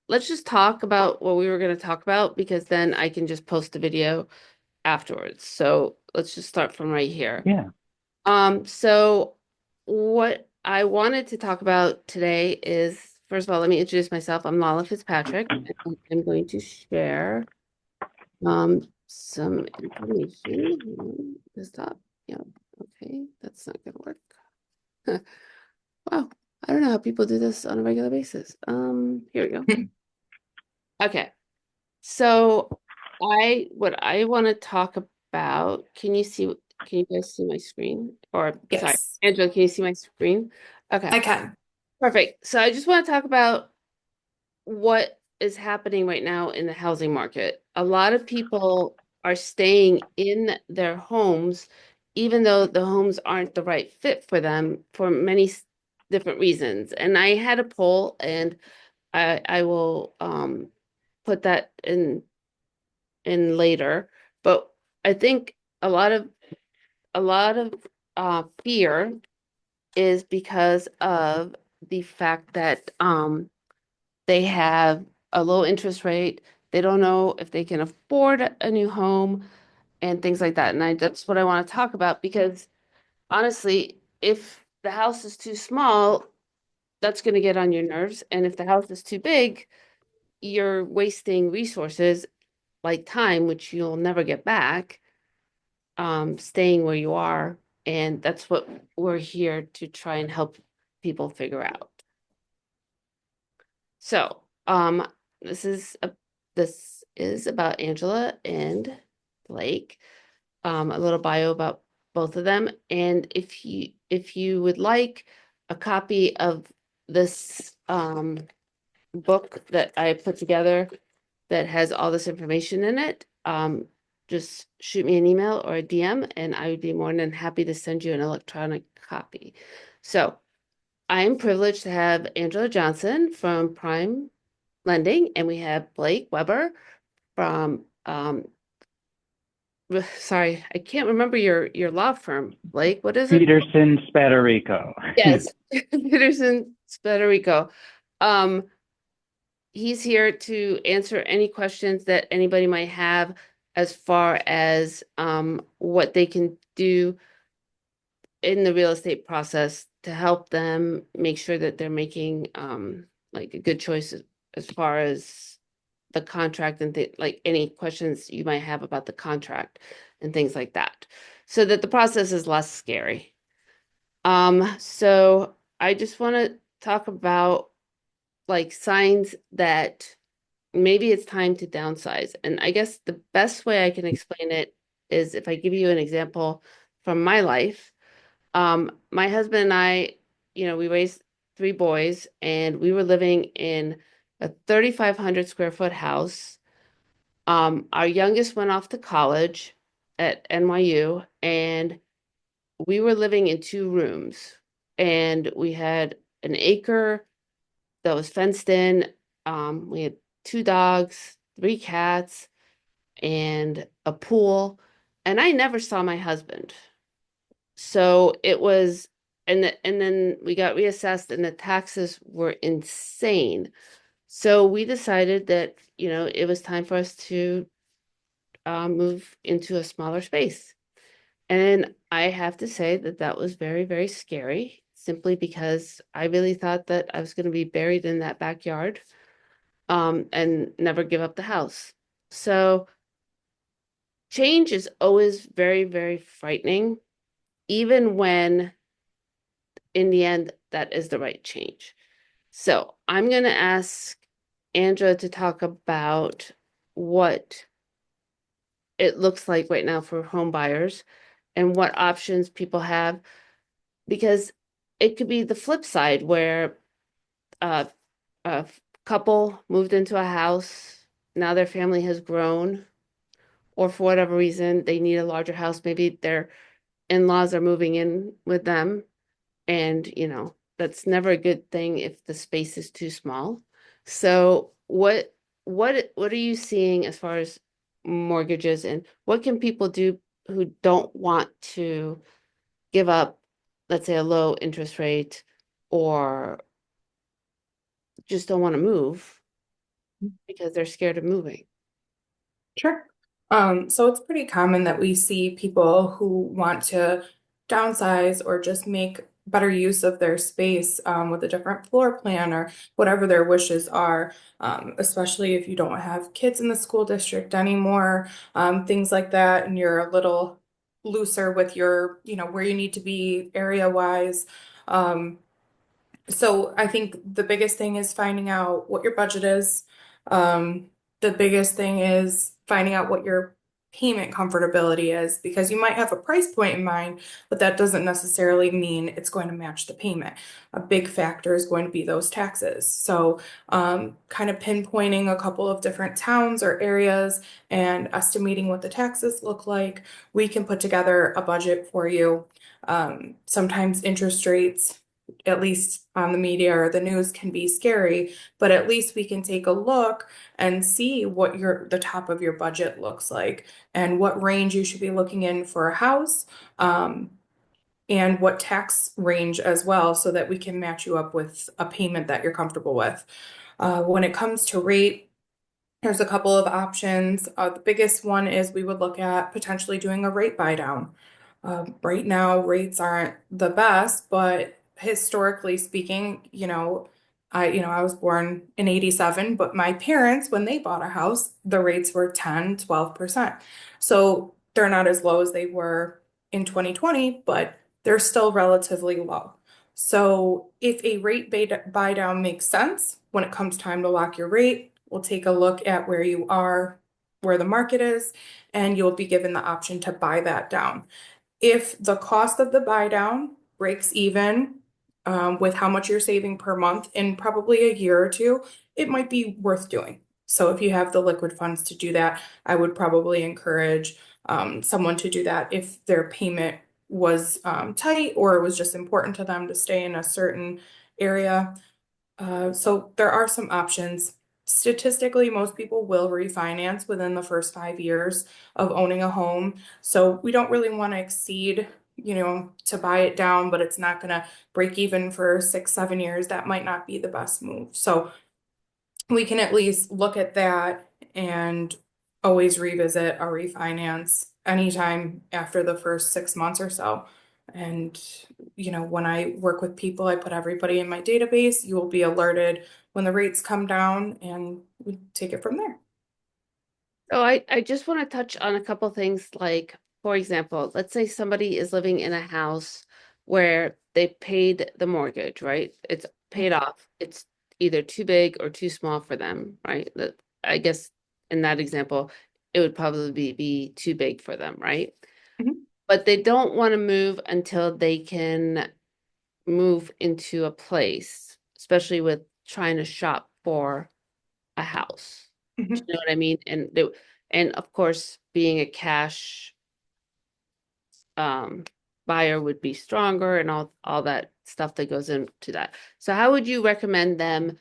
let's just talk about what we were going to talk about because then I can just post the video afterwards. So let's just start from right here. Yeah. So what I wanted to talk about today is, first of all, let me introduce myself. I'm Lala Fitzpatrick. I'm going to share some information. Stop. Yeah, okay, that's not gonna work. Wow, I don't know how people do this on a regular basis. Here we go. Okay. So what I want to talk about, can you guys see my screen? Or sorry, Yes, Angela, can you see my screen? Okay, I can. perfect. So I just want to talk about what is happening right now in the housing market. A lot of people are staying in their homes, even though the homes aren't the right fit for them for many different reasons. And I had a poll and I will put that in later. But I think a lot of a lot of fear is because of the fact that they have a low interest rate. They don't know if they can afford a new home and things like that. And that's what I want to talk about because honestly, if the house is too small, that's going to get on your nerves. And if the house is too big, you're wasting resources like time, which you'll never get back, staying where you are. And that's what we're here to try and help people figure out. So, this is about Angela and Blake. A little bio about both of them. And if you would like a copy of this book that I put together that has all this information in it, just shoot me an email or a DM, and I would be more than happy to send you an electronic copy. So I am privileged to have Angela Johnson from Prime Lending, and we have Blake Weber from sorry, I can't remember your law firm. Blake, what is it? Peterson Spadarico. Yes, Peterson Federico. Um, he's here to answer any questions that anybody might have as far as what they can do in the real estate process to help them make sure that they're making like a good choice as far as the contract and like any questions you might have about the contract and things like that, so that the process is less scary. So I just want to talk about like signs that maybe it's time to downsize. And I guess the best way I can explain it is if I give you an example from my life. My husband and I, we raised three boys and we were living in a 3,500 square foot house. Our youngest went off to college at NYU and we were living in two rooms and we had an acre that was fenced in. We had two dogs, three cats, and a pool. And I never saw my husband. So it was, and then we got reassessed and the taxes were insane. So we decided that, it was time for us to move into a smaller space. And I have to say that that was very, very scary, simply because I really thought that I was going to be buried in that backyard, and never give up the house. So change is always very, very frightening, even when in the end that is the right change. So I'm going to ask Andrea to talk about what it looks like right now for home buyers and what options people have, because it could be the flip side where uh, a couple moved into a house, now their family has grown, or for whatever reason, they need a larger house. Maybe their in-laws are moving in with them, and that's never a good thing if the space is too small. So what are you seeing as far as mortgages, and what can people do who don't want to give up, let's say, a low interest rate, or just don't want to move? because they're scared of moving. Sure. So it's pretty common that we see people who want to downsize or just make better use of their space with a different floor plan or whatever their wishes are, especially if you don't have kids in the school district anymore, things like that, and you're a little looser with your, where you need to be area wise. Um, so I think the biggest thing is finding out what your budget is. The biggest thing is finding out what your payment comfortability is because you might have a price point in mind, but that doesn't necessarily mean it's going to match the payment. A big factor is going to be those taxes. So, kind of pinpointing a couple of different towns or areas and estimating what the taxes look like, we can put together a budget for you. Sometimes interest rates at least on the media or the news can be scary, but at least we can take a look and see what the top of your budget looks like and what range you should be looking in for a house, and what tax range as well, so that we can match you up with a payment that you're comfortable with. When it comes to rate, there's a couple of options. The biggest one is we would look at potentially doing a rate buy down. Right now, rates aren't the best, but historically speaking, I was born in 87, but my parents, when they bought a house, the rates were 10, 12%. So they're not as low as they were in 2020, but they're still relatively low. So if a rate buy down makes sense when it comes time to lock your rate, we'll take a look at where you are, where the market is, and you'll be given the option to buy that down. If the cost of the buy down breaks even with how much you're saving per month in probably a year or two, it might be worth doing. So if you have the liquid funds to do that, I would probably encourage someone to do that if their payment was tight or it was just important to them to stay in a certain area. So there are some options. Statistically, most people will refinance within the first 5 years of owning a home. So we don't really want to exceed, to buy it down, but it's not going to break even for 6, 7 years. That might not be the best move. So we can at least look at that and always revisit a refinance anytime after the first 6 months or so. And, when I work with people, I put everybody in my database. You will be alerted when the rates come down and we take it from there. So I just want to touch on a couple things like, for example, let's say somebody is living in a house where they paid the mortgage, right? It's paid off. It's either too big or too small for them, right? I guess in that example, it would probably be too big for them, right? Mhm. But they don't want to move until they can move into a place, especially with trying to shop for a house. Do Mhm. you know what I mean? And of course, being a cash um buyer would be stronger and all that stuff that goes into that. So how would you recommend them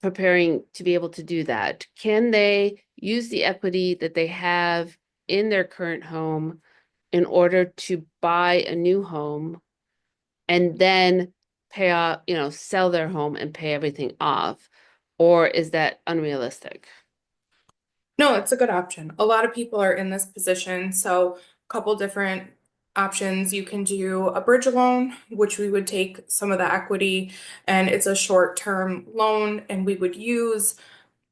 preparing to be able to do that? Can they use the equity that they have in their current home in order to buy a new home and then pay off, sell their home and pay everything off? Or is that unrealistic? No, it's a good option. A lot of people are in this position, so a couple different options. You can do a bridge loan, which we would take some of the equity, and it's a short-term loan, and we would use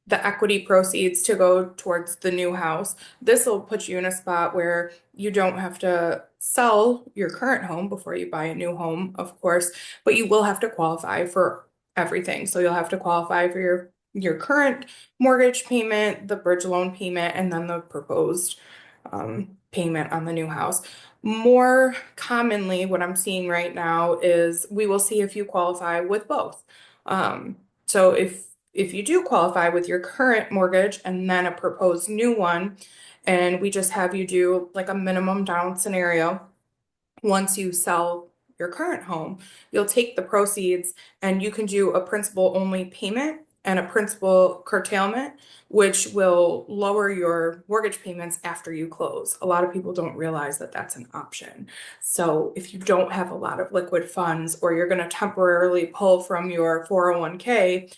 the equity proceeds to go towards the new house. This will put you in a spot where you don't have to sell your current home before you buy a new home, of course, but you will have to qualify for everything. So you'll have to qualify for your current mortgage payment, the bridge loan payment, and then the proposed payment on the new house. More commonly, what I'm seeing right now is we will see if you qualify with both. Um, so if you do qualify with your current mortgage and then a proposed new one, and we just have you do like a minimum down scenario, once you sell your current home, you'll take the proceeds and you can do a principal only payment and a principal curtailment, which will lower your mortgage payments after you close. A lot of people don't realize that that's an option. So if you don't have a lot of liquid funds or you're going to temporarily pull from your 401k,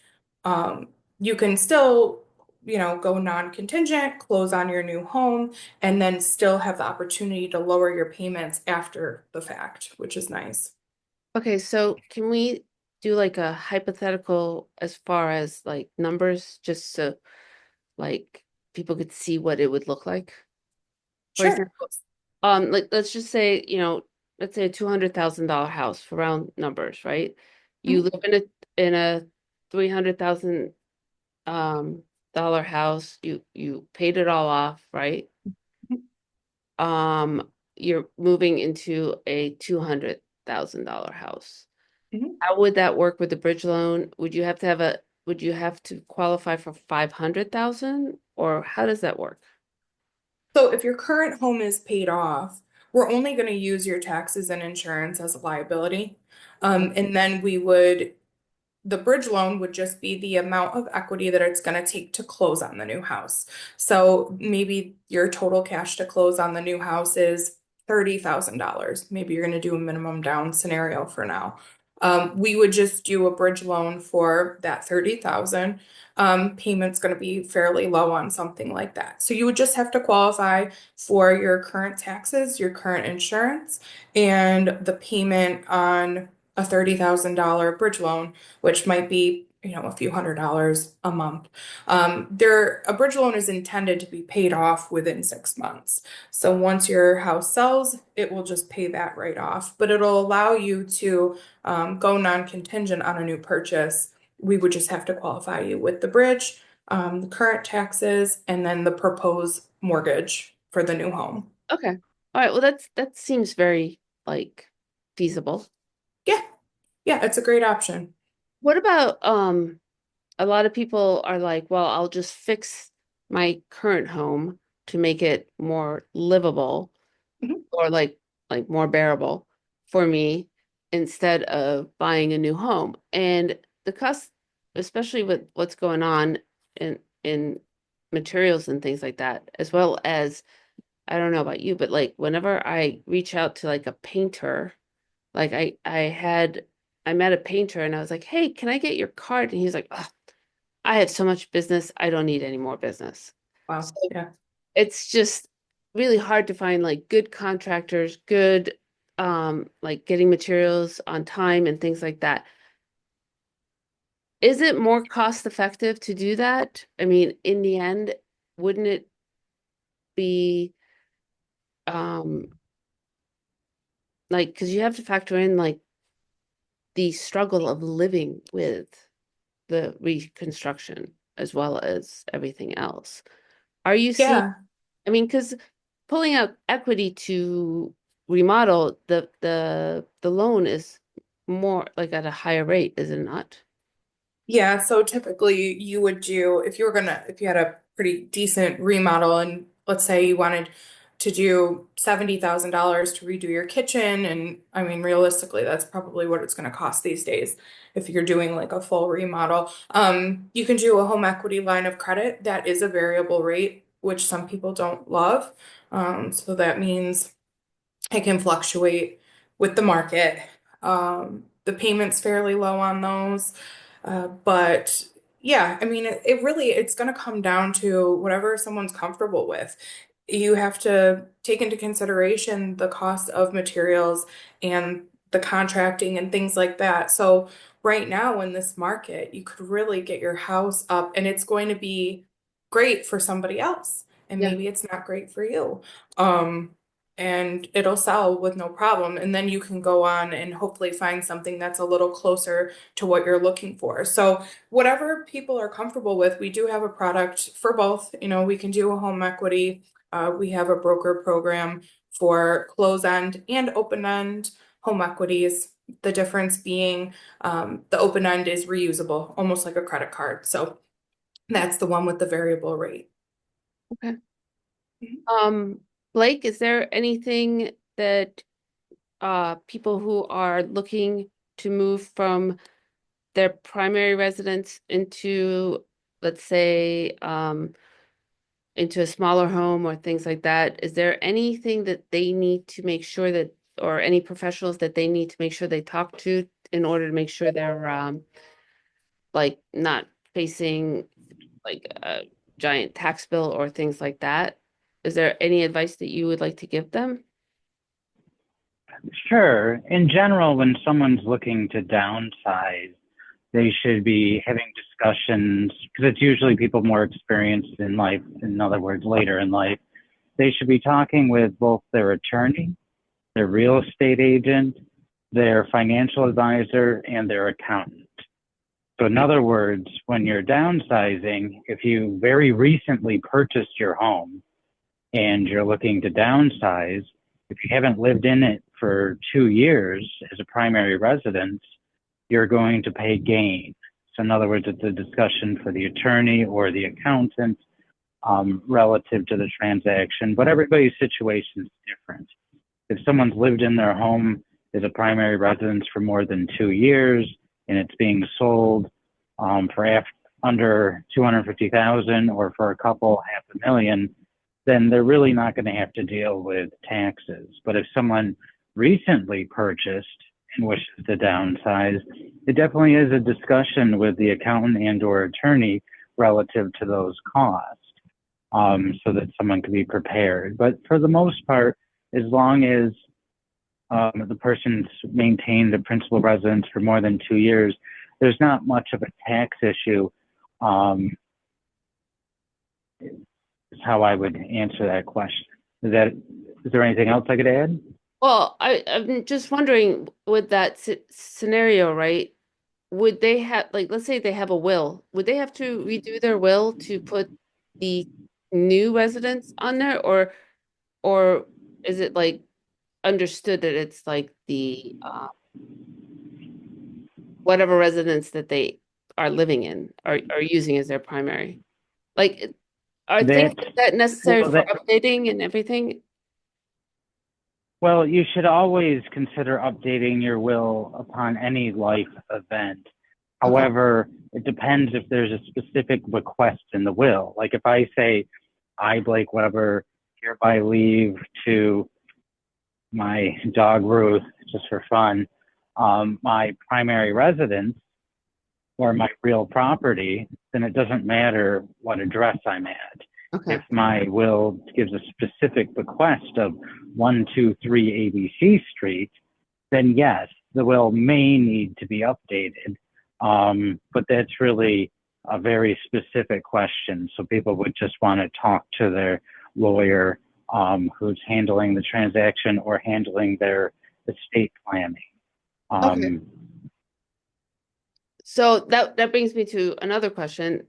you can still, go non-contingent, close on your new home, and then still have the opportunity to lower your payments after the fact, which is nice. Okay, so can we do like a hypothetical as far as like numbers, just so like people could see what it would look like? For Sure. example, like let's just say, let's say a $200,000 house for round numbers, right? You Mhm, live in a 300,000 um dollar house, you paid it all off, right? mhm, You're moving into a $200,000 house. mhm. How would that work with the bridge loan? Would you have to qualify for 500,000 or how does that work? So if your current home is paid off, we're only going to use your taxes and insurance as a liability. And then the bridge loan would just be the amount of equity that it's going to take to close on the new house. So maybe your total cash to close on the new house is $30,000. Maybe you're going to do a minimum down scenario for now. We would just do a bridge loan for that 30,000. Payment's going to be fairly low on something like that. So you would just have to qualify for your current taxes, your current insurance, and the payment on a $30,000 bridge loan, which might be, a few $100s a month. A bridge loan is intended to be paid off within 6 months. So once your house sells, it will just pay that right off, but it'll allow you to go non-contingent on a new purchase. We would just have to qualify you with the bridge, the current taxes, and then the proposed mortgage for the new home. Okay. All right. Well, that seems very like feasible. Yeah, yeah, it's a great option. What about a lot of people are like, well, I'll just fix my current home to make it more livable Mhm. or like more bearable for me instead of buying a new home. And the cost, especially with what's going on in materials and things like that, as well as I don't know about you, but like whenever I reach out to like a painter, like I met a painter and I was like, "Hey, can I get your card?" And he's like, "Oh, I have so much business, I don't need any more business." So Wow. Yeah. it's just really hard to find like good contractors, good like getting materials on time and things like that. Is it more cost effective to do that? I mean, in the end, wouldn't it be um like because you have to factor in like the struggle of living with the reconstruction as well as everything else. Are you seeing, Yeah. I mean, because pulling out equity to remodel the loan is more like at a higher rate, is it not? Yeah, so typically you would do if you had a pretty decent remodel and let's say you wanted to do $70,000 to redo your kitchen, and I mean realistically that's probably what it's going to cost these days if you're doing like a full remodel. You can do a home equity line of credit that is a variable rate, which some people don't love. So that means it can fluctuate with the market. The payment's fairly low on those. But yeah, I mean, it's going to come down to whatever someone's comfortable with. You have to take into consideration the cost of materials and the contracting and things like that. So right now in this market, you could really get your house up and it's going to be great for somebody else. And Yeah. maybe it's not great for you. Um, and it'll sell with no problem. And then you can go on and hopefully find something that's a little closer to what you're looking for. So whatever people are comfortable with, we do have a product for both. We can do a home equity. We have a broker program for close end and open end home equities. The difference being the open end is reusable, almost like a credit card. So that's the one with the variable rate. Okay. Mhm. Um, Blake, is there anything that people who are looking to move from their primary residence into, let's say, into a smaller home or things like that, is there anything that they need to make sure that, or any professionals that they need to make sure they talk to in order to make sure they're like not facing like a giant tax bill or things like that. Is there any advice that you would like to give them? Sure. In general, when someone's looking to downsize, they should be having discussions because it's usually people more experienced in life, in other words, later in life. They should be talking with both their attorney, their real estate agent, their financial advisor, and their accountant. So, in other words, when you're downsizing, if you very recently purchased your home and you're looking to downsize, if you haven't lived in it for 2 years as a primary residence, you're going to pay gain. So, in other words, it's a discussion for the attorney or the accountant relative to the transaction, but everybody's situation is different. If someone's lived in their home as a primary residence for more than 2 years and it's being sold for under 250,000 or for a couple 500,000, then they're really not going to have to deal with taxes. But if someone recently purchased and wishes to downsize, it definitely is a discussion with the accountant and or attorney relative to those costs, so that someone can be prepared. But for the most part, as long as the person's maintained a principal residence for more than 2 years, there's not much of a tax issue. Is how I would answer that question. Is there anything else I could add? Well, I'm just wondering with that scenario, right? Would they have, like, let's say they have a will, would they have to redo their will to put the new residence on there, or is it like understood that it's like the whatever residence that they are living in are using as their primary? Like, are things That like that necessary well, for updating and everything? well, you should always consider updating your will upon any life event. Okay. However, it depends if there's a specific request in the will. Like if I say, I, Blake Weber, hereby leave to my dog Ruth, just for fun, my primary residence or my real property, then it doesn't matter what address I'm at. Okay. If my will gives a specific bequest of 123 ABC Street, then yes, the will may need to be updated. But that's really a very specific question. So people would just want to talk to their lawyer who's handling the transaction or handling their estate planning. Okay. Um, So that brings me to another question.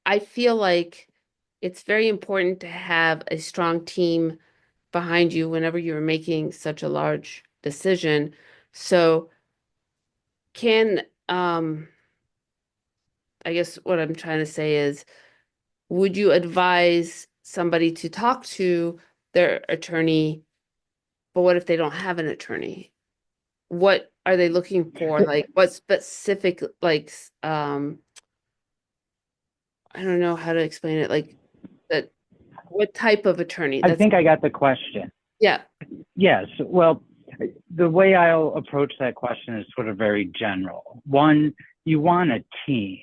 I feel like it's very important to have a strong team behind you whenever you're making such a large decision. So can I guess what I'm trying to say is, would you advise somebody to talk to their attorney, but what if they don't have an attorney? What are they looking for? Like what specific I don't know how to explain it. Like that what type of attorney? I That's think I got the question. yeah. Yes. Well, the way I'll approach that question is sort of very general. One, you want a team.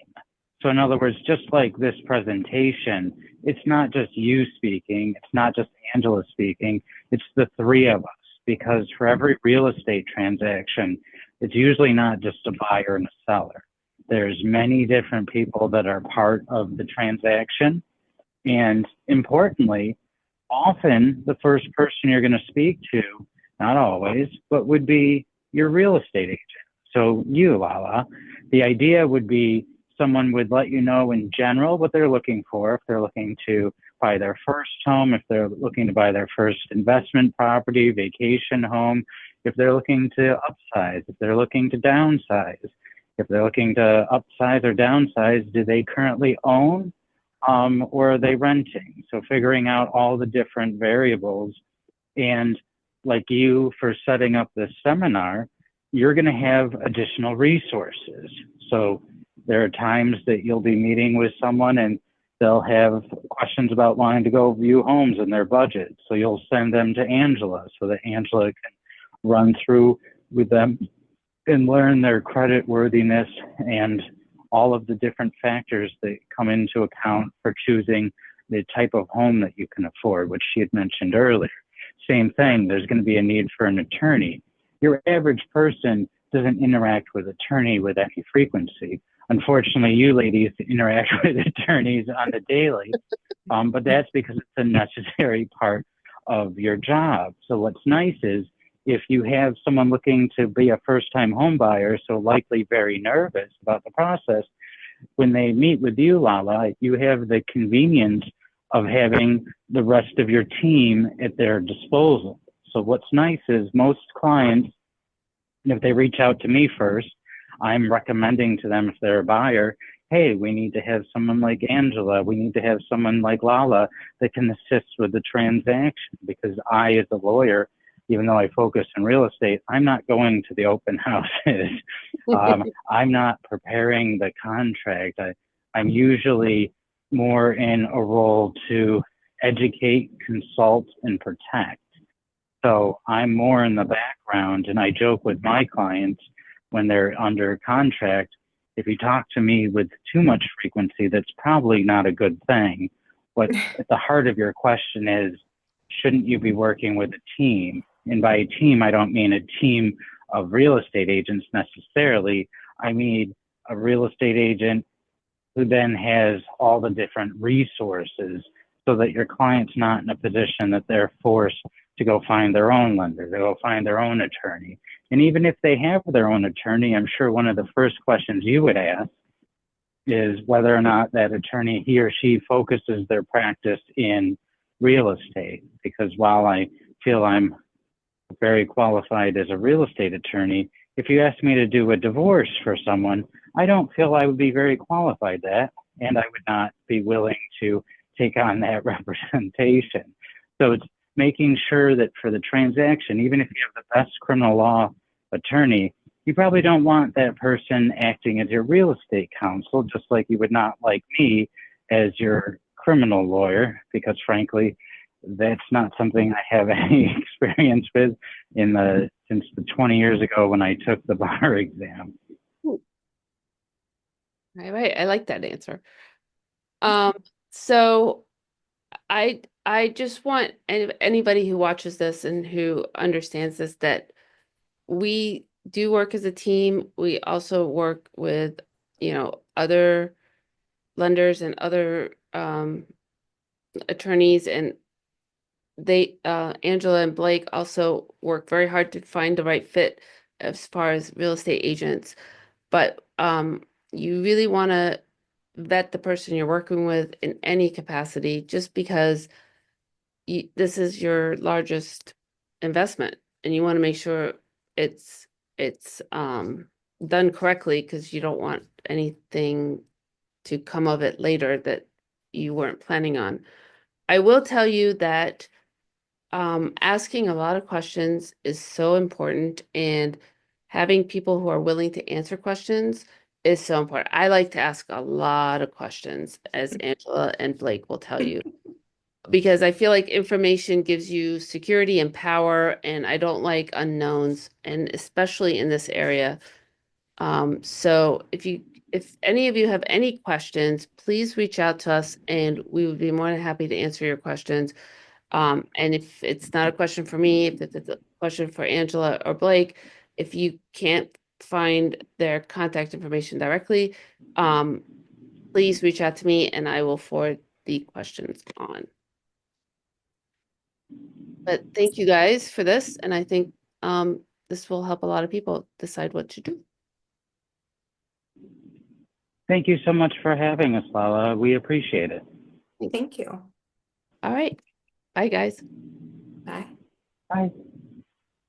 So, in other words, just like this presentation, it's not just you speaking, it's not just Angela speaking, it's the three of us. Because for every real estate transaction, it's usually not just a buyer and a seller. There's many different people that are part of the transaction. And importantly, often the first person you're going to speak to, not always, but would be your real estate agent. So you, Lala, the idea would be someone would let you know in general what they're looking for. If they're looking to buy their first home, if they're looking to buy their first investment property, vacation home, if they're looking to upsize, if they're looking to downsize, if they're looking to upsize or downsize, do they currently own or are they renting? So figuring out all the different variables. And like you for setting up this seminar, you're going to have additional resources. So there are times that you'll be meeting with someone and they'll have questions about wanting to go view homes and their budget. So you'll send them to Angela so that Angela can run through with them and learn their credit worthiness and all of the different factors that come into account for choosing the type of home that you can afford, which she had mentioned earlier. Same thing, there's going to be a need for an attorney. Your average person doesn't interact with attorney with any frequency. Unfortunately, you ladies interact with attorneys on the daily, but that's because it's a necessary part of your job. So what's nice is if you have someone looking to be a first-time home buyer, so likely very nervous about the process, when they meet with you, Lala, you have the convenience of having the rest of your team at their disposal. So what's nice is most clients, if they reach out to me first, I'm recommending to them if they're a buyer, hey, we need to have someone like Angela, we need to have someone like Lala that can assist with the transaction, because I, as a lawyer, even though I focus on real estate, I'm not going to the open houses. I'm not preparing the contract. I'm usually more in a role to educate, consult, and protect. So I'm more in the background, and I joke with my clients when they're under contract, if you talk to me with too much frequency, that's probably not a good thing. What at the heart of your question is, shouldn't you be working with a team? And by a team, I don't mean a team of real estate agents necessarily. I mean a real estate agent who then has all the different resources so that your client's not in a position that they're forced to go find their own lender, to go find their own attorney. And even if they have their own attorney, I'm sure one of the first questions you would ask is whether or not that attorney, he or she, focuses their practice in real estate. Because while I feel I'm very qualified as a real estate attorney, if you asked me to do a divorce for someone, I don't feel I would be very qualified that, and I would not be willing to take on that representation. So it's making sure that for the transaction, even if you have the best criminal law attorney, you probably don't want that person acting as your real estate counsel, just like you would not like me as your criminal lawyer, because frankly, that's not something I have any experience with since the 20 years ago when I took the bar exam. All right, I like that answer. So I just want anybody who watches this and who understands this, that we do work as a team. We also work with, other lenders and other attorneys, and Angela and Blake also work very hard to find the right fit as far as real estate agents. But you really want to vet the person you're working with in any capacity, just because this is your largest investment, and you want to make sure it's done correctly, because you don't want anything to come of it later that you weren't planning on. I will tell you that asking a lot of questions is so important, and having people who are willing to answer questions is so important. I like to ask a lot of questions, as Angela and Blake will tell you, because I feel like information gives you security and power, and I don't like unknowns, and especially in this area. So if any of you have any questions, please reach out to us, and we would be more than happy to answer your questions. And if it's not a question for me, if it's a question for Angela or Blake, if you can't find their contact information directly, please reach out to me and I will forward the questions on. But thank you guys for this, and I think this will help a lot of people decide what to do. Thank you so much for having us, Lala. We appreciate it. Thank you. All right. Bye, guys. Bye. Bye.